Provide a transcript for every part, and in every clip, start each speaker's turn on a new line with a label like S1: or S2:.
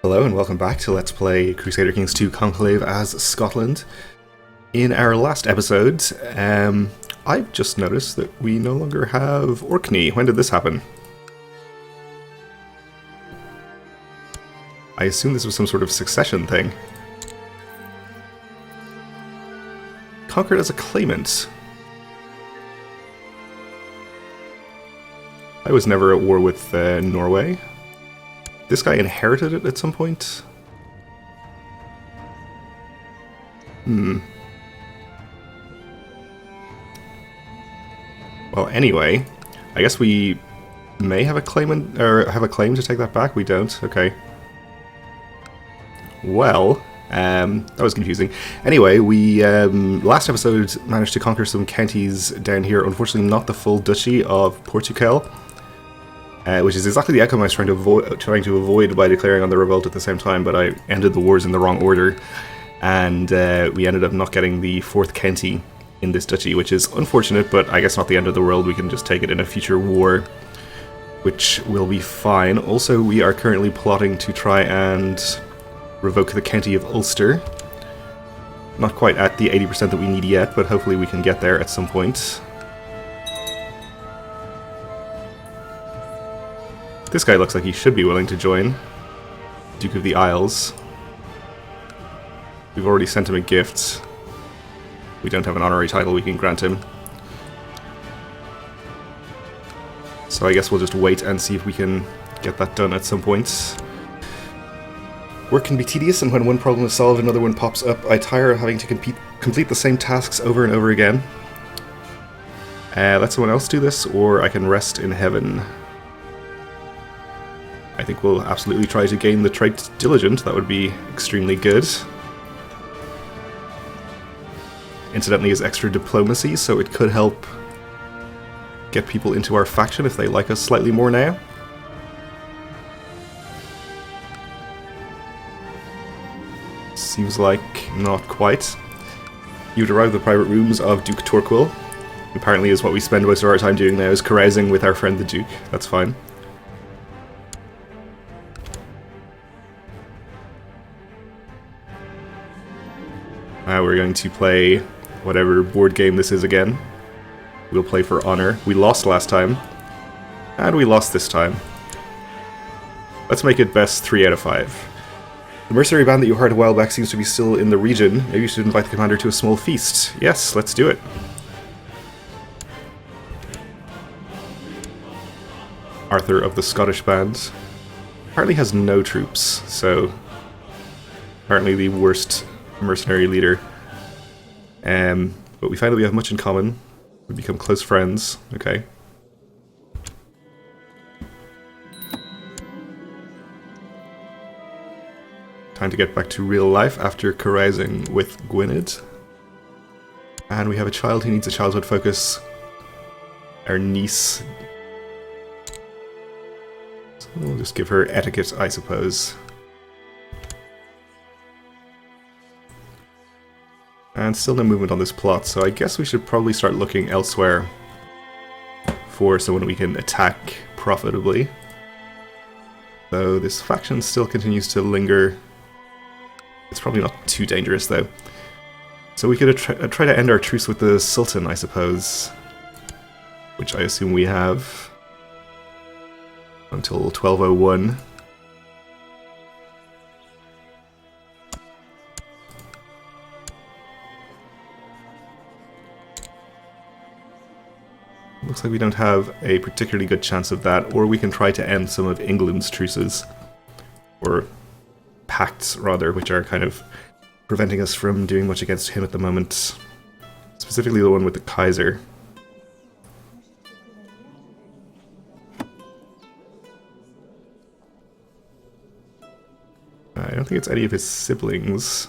S1: Hello and welcome back to Let's Play Crusader Kings 2 Conclave as Scotland. In our last episode, I've just noticed that we no longer have Orkney. When did this happen? I assume this was some sort of succession thing. Conquered as a claimant. I was never at war with Norway. This guy inherited it at some point? Well, anyway, I guess we may have a claimant, or have a claim to take that back. We don't. Okay. Well, that was confusing. Anyway, we last episode managed to conquer some counties down here. Unfortunately, not the full duchy of Portugal. Which is exactly the outcome I was trying to avoid by declaring on the revolt at the same time, but I ended the wars in the wrong order, and we ended up not getting the 4th county in this duchy, which is unfortunate, but I guess not the end of the world. We can just take it in a future war, which will be fine. Also, we are currently plotting to try and revoke the county of Ulster. Not quite at the 80% that we need yet, but hopefully we can get there at some point. This guy looks like he should be willing to join. Duke of the Isles. We've already sent him a gift. We don't have an honorary title we can grant him. So I guess we'll just wait and see if we can get that done at some point. Work can be tedious, and when one problem is solved, another one pops up. I tire of having to complete the same tasks over and over again. Let someone else do this, or I can rest in heaven. I think we'll absolutely try to gain the trait Diligent. That would be extremely good. Incidentally, is extra diplomacy, so it could help get people into our faction if they like us slightly more now. Seems like not quite. You've arrived at the private rooms of Duke Torquil. Apparently is what we spend most of our time doing now, is carousing with our friend the Duke. That's fine. We're going to play whatever board game this is again. We'll play for honor. We lost last time, and we lost this time. Let's make it best 3 out of 5. The mercenary band that you hired a while back seems to be still in the region. Maybe you should invite the commander to a small feast. Yes, let's do it. Arthur of the Scottish band apparently has no troops, so apparently the worst mercenary leader. But we find that we have much in common. We become close friends. Okay. Time to get back to real life after carousing with Gwynedd. And we have a child who needs a childhood focus. Our niece. So we'll just give her etiquette, I suppose. And still no movement on this plot, so I guess we should probably start looking elsewhere for someone we can attack profitably. Though this faction still continues to linger. It's probably not too dangerous, though. So we could try to end our truce with the Sultan, I suppose. Which I assume we have until 1201. Looks like we don't have a particularly good chance of that, or we can try to end some of England's truces. Or pacts, rather, which are kind of preventing us from doing much against him at the moment. Specifically the one with the Kaiser. I don't think it's any of his siblings.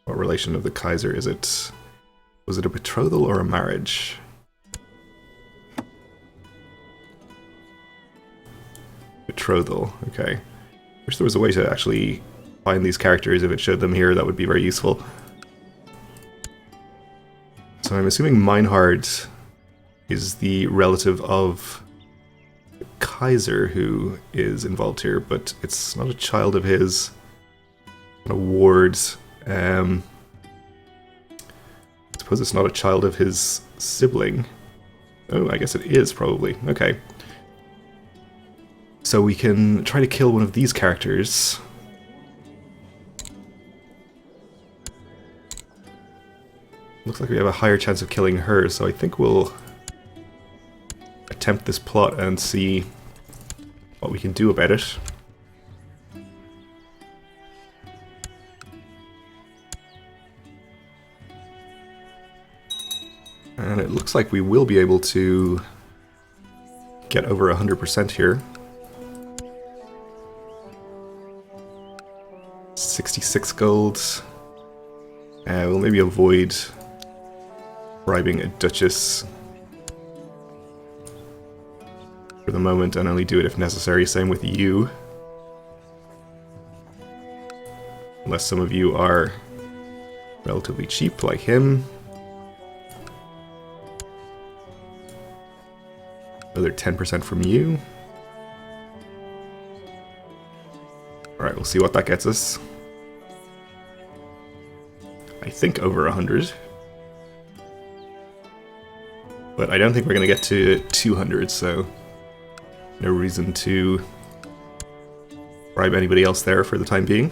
S1: What relation of the Kaiser is it? Was it a betrothal or a marriage? Betrothal, okay. Wish there was a way to actually find these characters. If it showed them here, that would be very useful. So I'm assuming Meinhard is the relative of the Kaiser who is involved here, but it's not a child of his. A ward. I suppose it's not a child of his sibling. Oh, I guess it is probably. Okay. So we can try to kill one of these characters. Looks like we have a higher chance of killing her, so I think we'll attempt this plot and see what we can do about it. And it looks like we will be able to get over 100% here. 66 gold. We'll maybe avoid bribing a duchess for the moment and only do it if necessary. Same with you. Unless some of you are relatively cheap like him. Another 10% from you. Alright, we'll see what that gets us. I think over 100. But I don't think we're going to get to 200, so no reason to bribe anybody else there for the time being.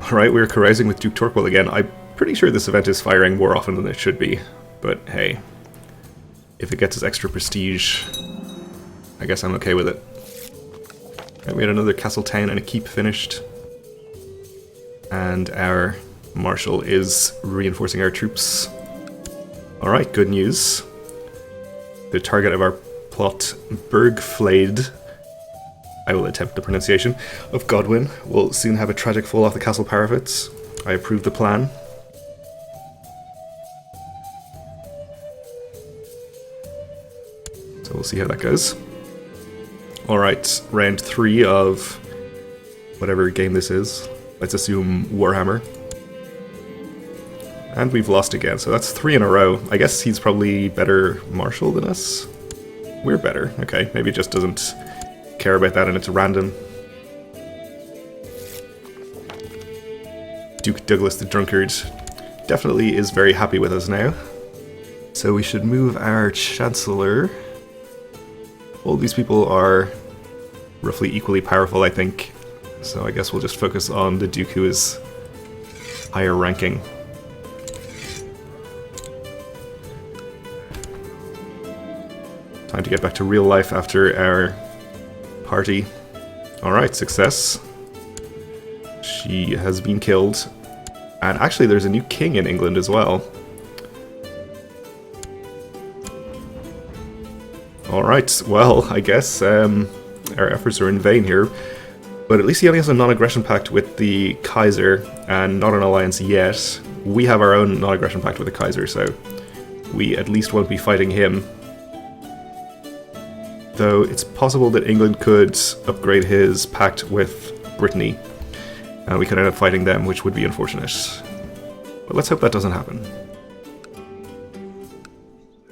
S1: Alright, we're carousing with Duke Torquil again. I'm pretty sure this event is firing more often than it should be, but hey, if it gets us extra prestige, I guess I'm okay with it. And we had another castle town and a keep finished, and our marshal is reinforcing our troops. Alright, good news. The target of our plot, Bergflade, I will attempt the pronunciation, of Godwin, will soon have a tragic fall off the castle parapets. I approve the plan. So we'll see how that goes. Alright, round 3 of whatever game this is. Let's assume Warhammer. And we've lost again, so that's 3 in a row. I guess he's probably better marshal than us. We're better. Okay, maybe it just doesn't care about that and it's random. Duke Douglas the Drunkard definitely is very happy with us now. So we should move our Chancellor. All these people are roughly equally powerful, I think. So I guess we'll just focus on the Duke who is higher ranking. Time to get back to real life after our party. Alright, success. She has been killed. And actually there's a new king in England as well. Alright, well, I guess our efforts are in vain here. But at least he only has a non-aggression pact with the Kaiser, and not an alliance yet. We have our own non-aggression pact with the Kaiser, so we at least won't be fighting him. Though it's possible that England could upgrade his pact with Brittany, and we could end up fighting them, which would be unfortunate. But let's hope that doesn't happen.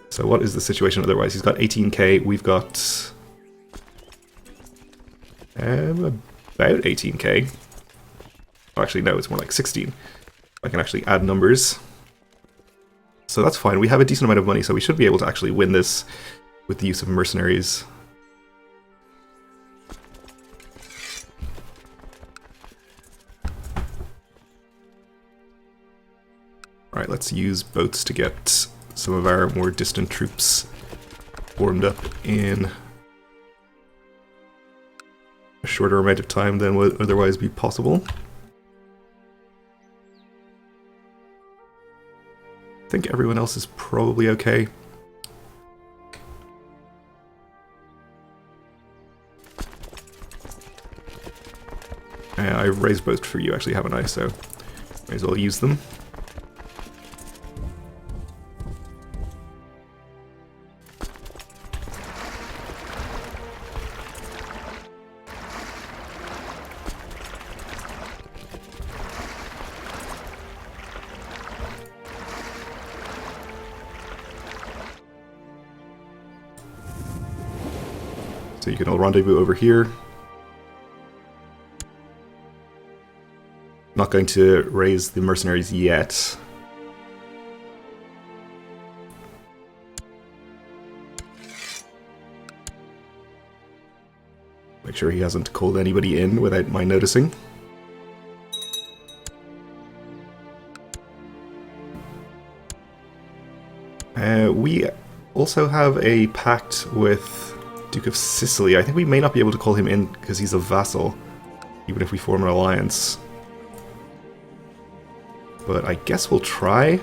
S1: So what is the situation otherwise? He's got 18k, we've got about 18k. Oh, actually, no, it's more like 16. I can actually add numbers. So that's fine. We have a decent amount of money, so we should be able to actually win this with the use of mercenaries. Alright, let's use boats to get some of our more distant troops formed up in a shorter amount of time than would otherwise be possible. I think everyone else is probably okay. I raised boats for you actually, haven't I? So may as well use them. So you can all rendezvous over here. Not going to raise the mercenaries yet. Make sure he hasn't called anybody in without my noticing. We also have a pact with Duke of Sicily. I think we may not be able to call him in because he's a vassal, even if we form an alliance. But I guess we'll try.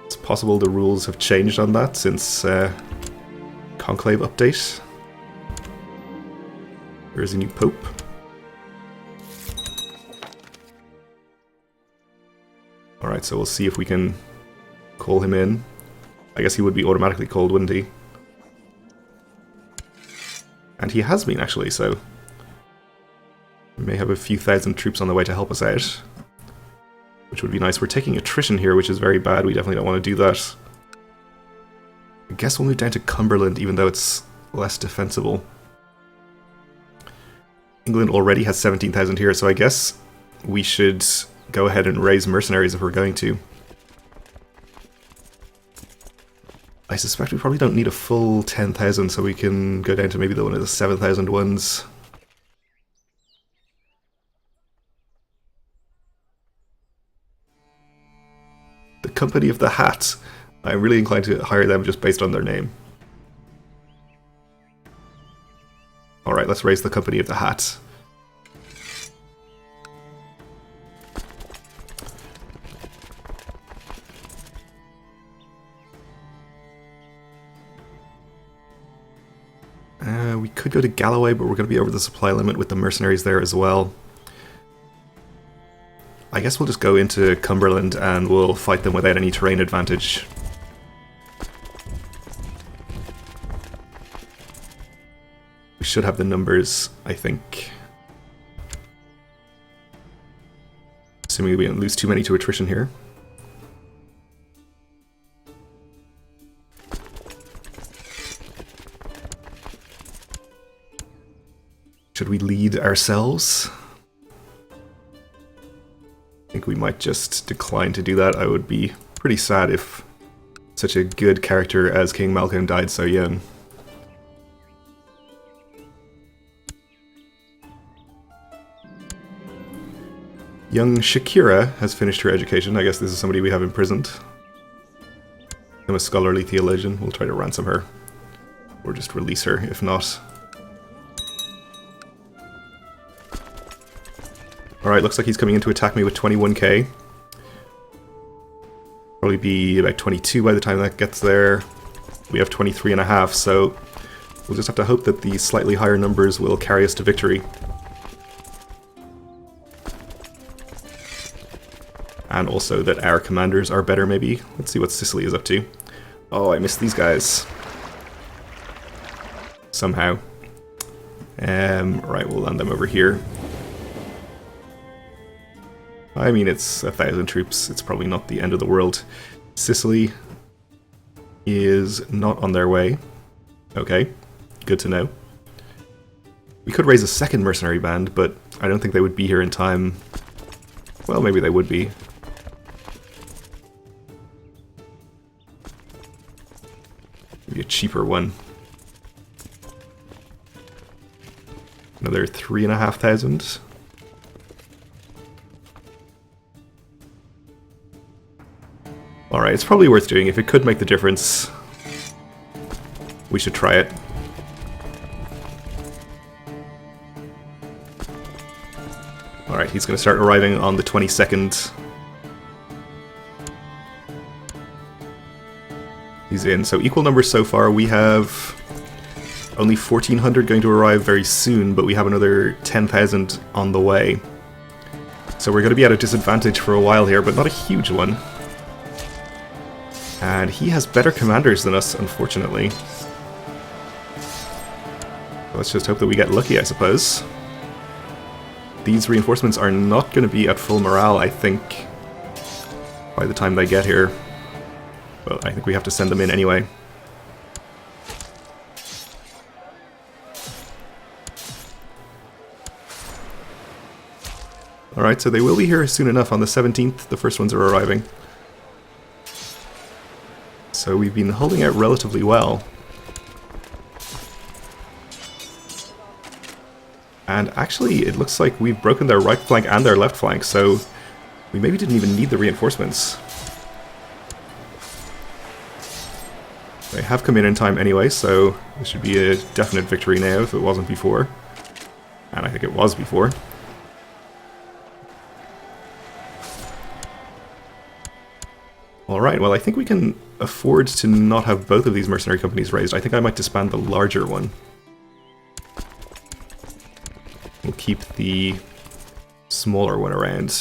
S1: It's possible the rules have changed on that since Conclave update. There's a new pope. Alright, so we'll see if we can call him in. I guess he would be automatically called, wouldn't he? And he has been, actually, so we may have a few thousand troops on the way to help us out, which would be nice. We're taking attrition here, which is very bad. We definitely don't want to do that. I guess we'll move down to Cumberland, even though it's less defensible. England already has 17,000 here, so I guess we should go ahead and raise mercenaries if we're going to. I suspect we probably don't need a full 10,000, so we can go down to maybe one of the 7,000 ones. The Company of the Hat. I'm really inclined to hire them just based on their name. Alright, let's raise the Company of the Hat. We could go to Galloway, but we're going to be over the supply limit with the mercenaries there as well. I guess we'll just go into Cumberland and we'll fight them without any terrain advantage. We should have the numbers, I think. Assuming we don't lose too many to attrition here. Should we lead ourselves? I think we might just decline to do that. I would be pretty sad if such a good character as King Malcolm died so young. Young Shakira has finished her education. I guess this is somebody we have imprisoned. I'm a scholarly theologian. We'll try to ransom her. Or just release her, if not. Alright, looks like he's coming in to attack me with 21k. Probably be about 22 by the time that gets there. We have 23.5, so we'll just have to hope that the slightly higher numbers will carry us to victory. And also that our commanders are better, maybe. Let's see what Sicily is up to. Oh, I missed these guys. Somehow. Right, we'll land them over here. I mean, it's 1,000 troops. It's probably not the end of the world. Sicily is not on their way. Okay, good to know. We could raise a second mercenary band, but I don't think they would be here in time. Well, maybe they would be. Maybe a cheaper one. Another 3,500. Alright, it's probably worth doing. If it could make the difference, we should try it. Alright, he's going to start arriving on the 22nd. He's in. So equal numbers so far. We have only 1,400 going to arrive very soon, but we have another 10,000 on the way. So we're going to be at a disadvantage for a while here, but not a huge one. And he has better commanders than us, unfortunately. Let's just hope that we get lucky, I suppose. These reinforcements are not going to be at full morale, I think, by the time they get here. But I think we have to send them in anyway. Alright, so they will be here soon enough. On the 17th, the first ones are arriving. So we've been holding out relatively well. And actually, it looks like we've broken their right flank and their left flank, so we maybe didn't even need the reinforcements. They have come in time anyway, so this should be a definite victory now if it wasn't before. And I think it was before. Alright, well I think we can afford to not have both of these mercenary companies raised. I think I might disband the larger one. We'll keep the smaller one around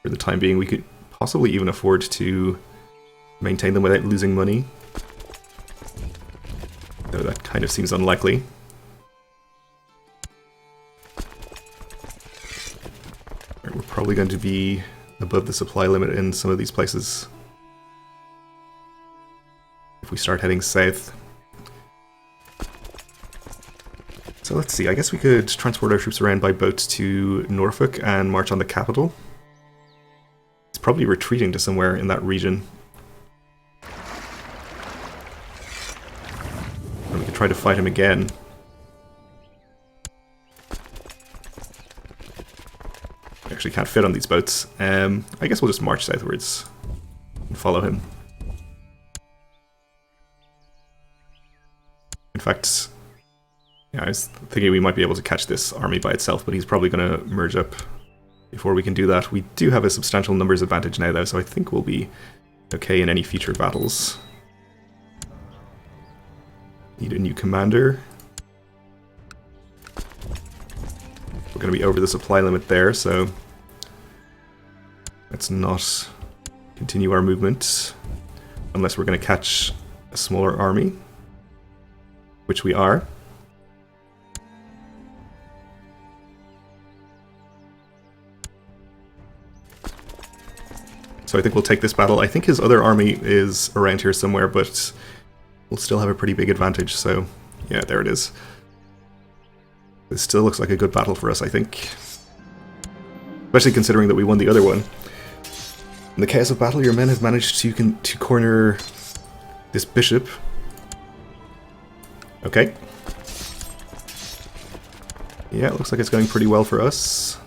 S1: for the time being. We could possibly even afford to maintain them without losing money. Though that kind of seems unlikely. We're probably going to be above the supply limit in some of these places if we start heading south. So let's see, I guess we could transport our troops around by boat to Norfolk and march on the capital. It's probably retreating to somewhere in that region. And we could try to fight him again. We actually can't fit on these boats. I guess we'll just march southwards and follow him. In fact, yeah, I was thinking we might be able to catch this army by itself, but he's probably going to merge up before we can do that. We do have a substantial numbers advantage now, though, so I think we'll be okay in any future battles. Need a new commander. We're going to be over the supply limit there, so let's not continue our movement unless we're going to catch a smaller army, which we are. So I think we'll take this battle. I think his other army is around here somewhere, but we'll still have a pretty big advantage, so yeah, there it is. This still looks like a good battle for us, I think. Especially considering that we won the other one. In the chaos of battle, your men have managed to corner this bishop. Okay. Yeah, it looks like it's going pretty well for us.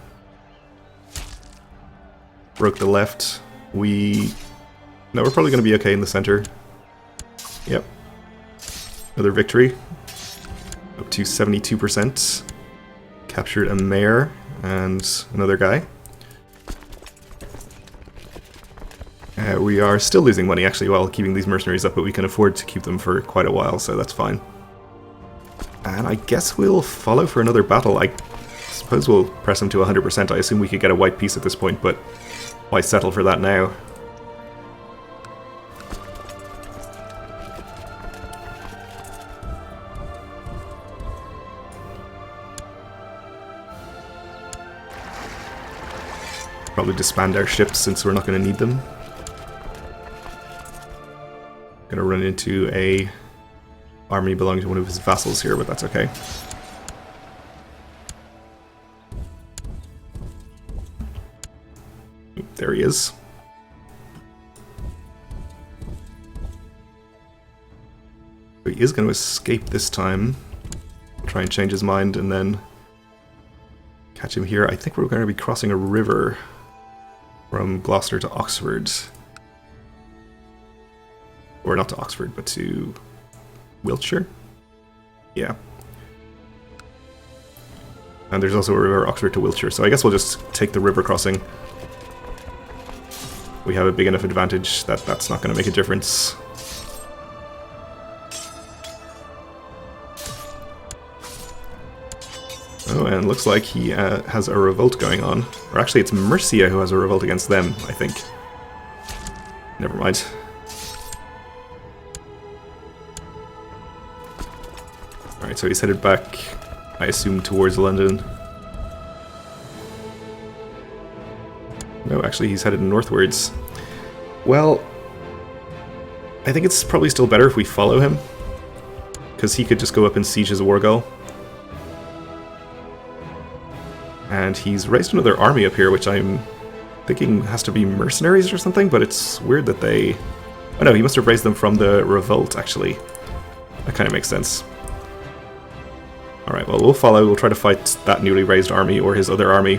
S1: Broke the left. No, we're probably going to be okay in the center. Yep. Another victory. Up to 72%. Captured a mayor and another guy. We are still losing money, actually, while keeping these mercenaries up, but we can afford to keep them for quite a while, so that's fine. And I guess we'll follow for another battle. I suppose we'll press them to 100%. I assume we could get a white piece at this point, but why settle for that now? Probably disband our ships since we're not going to need them. Gonna run into a army belonging to one of his vassals here, but that's okay. There he is. He is going to escape this time. Try and change his mind and then catch him here. I think we're going to be crossing a river from Gloucester to Oxford. Or not to Oxford, but to Wiltshire? Yeah. And there's also a river, Oxford to Wiltshire, so I guess we'll just take the river crossing. We have a big enough advantage that that's not going to make a difference. Oh, and looks like he has a revolt going on. Or actually, it's Mercia who has a revolt against them, I think. Never mind. Alright, so he's headed back, I assume, towards London. No, actually, he's headed northwards. Well, I think it's probably still better if we follow him, because he could just go up and siege his war goal. And he's raised another army up here, which I'm thinking has to be mercenaries or something, but it's weird that they... Oh no, he must have raised them from the revolt, actually. That kind of makes sense. Alright, well, we'll follow. We'll try to fight that newly raised army or his other army,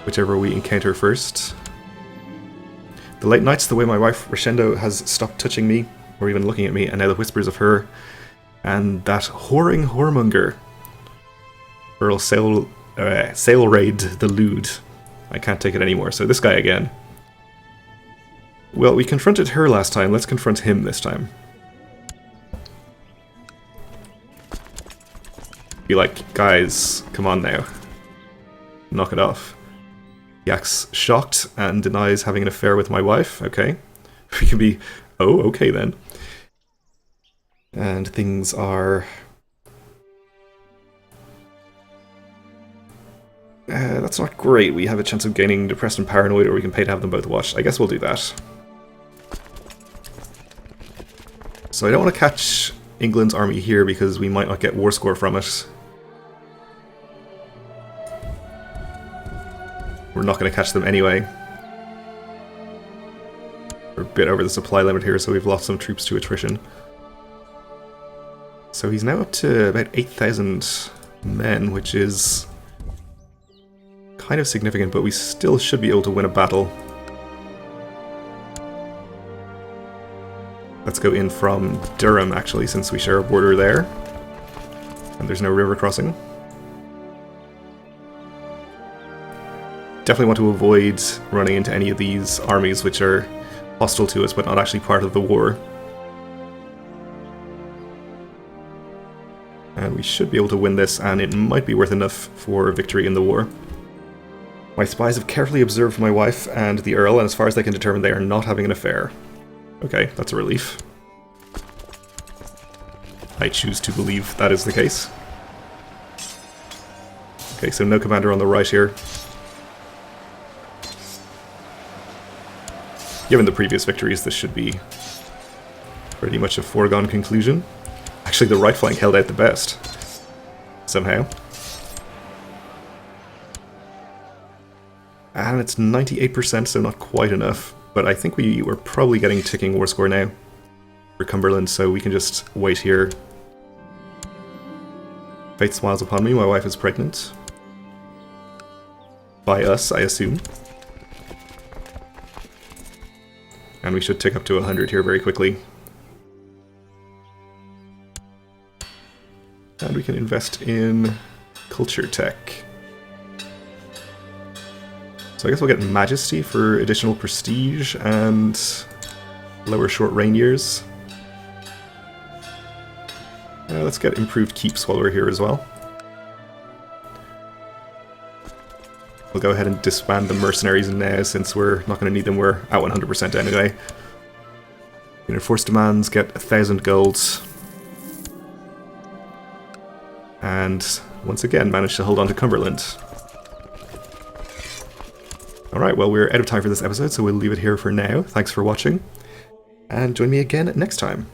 S1: whichever we encounter first. The late nights, the way my wife Rashendo has stopped touching me, or even looking at me, and now the whispers of her, and that whoring whoremonger. Earl sail raid the lewd. I can't take it anymore, so this guy again. Well, we confronted her last time, let's confront him this time. Be like, guys, come on now. Knock it off. He acts shocked and denies having an affair with my wife. Okay. We can be, oh, okay then. And things are... that's not great. We have a chance of gaining depressed and paranoid, or we can pay to have them both watched. I guess we'll do that. So I don't want to catch England's army here because we might not get war score from it. We're not going to catch them anyway. We're a bit over the supply limit here, so we've lost some troops to attrition. So he's now up to about 8,000 men, which is kind of significant, but we still should be able to win a battle. Let's go in from Durham, actually, since we share a border there. And there's no river crossing. Definitely want to avoid running into any of these armies which are hostile to us but not actually part of the war. And we should be able to win this, and it might be worth enough for victory in the war. My spies have carefully observed my wife and the Earl, and as far as they can determine, they are not having an affair. Okay, that's a relief. I choose to believe that is the case. Okay, so no commander on the right here. Given the previous victories, this should be pretty much a foregone conclusion. Actually, the right flank held out the best, somehow. And it's 98%, so not quite enough. But I think we were probably getting ticking war score now for Cumberland, so we can just wait here. Fate smiles upon me, my wife is pregnant. By us, I assume. And we should tick up to 100 here very quickly. And we can invest in culture tech. So I guess we'll get Majesty for additional prestige and lower short reign years. Let's get improved keeps while we're here as well. We'll go ahead and disband the mercenaries now since we're not going to need them. We're at 100% anyway. Force demands get 1,000 gold. And once again managed to hold on to Cumberland. Alright, well, we're out of time for this episode, so we'll leave it here for now. Thanks for watching, and join me again next time.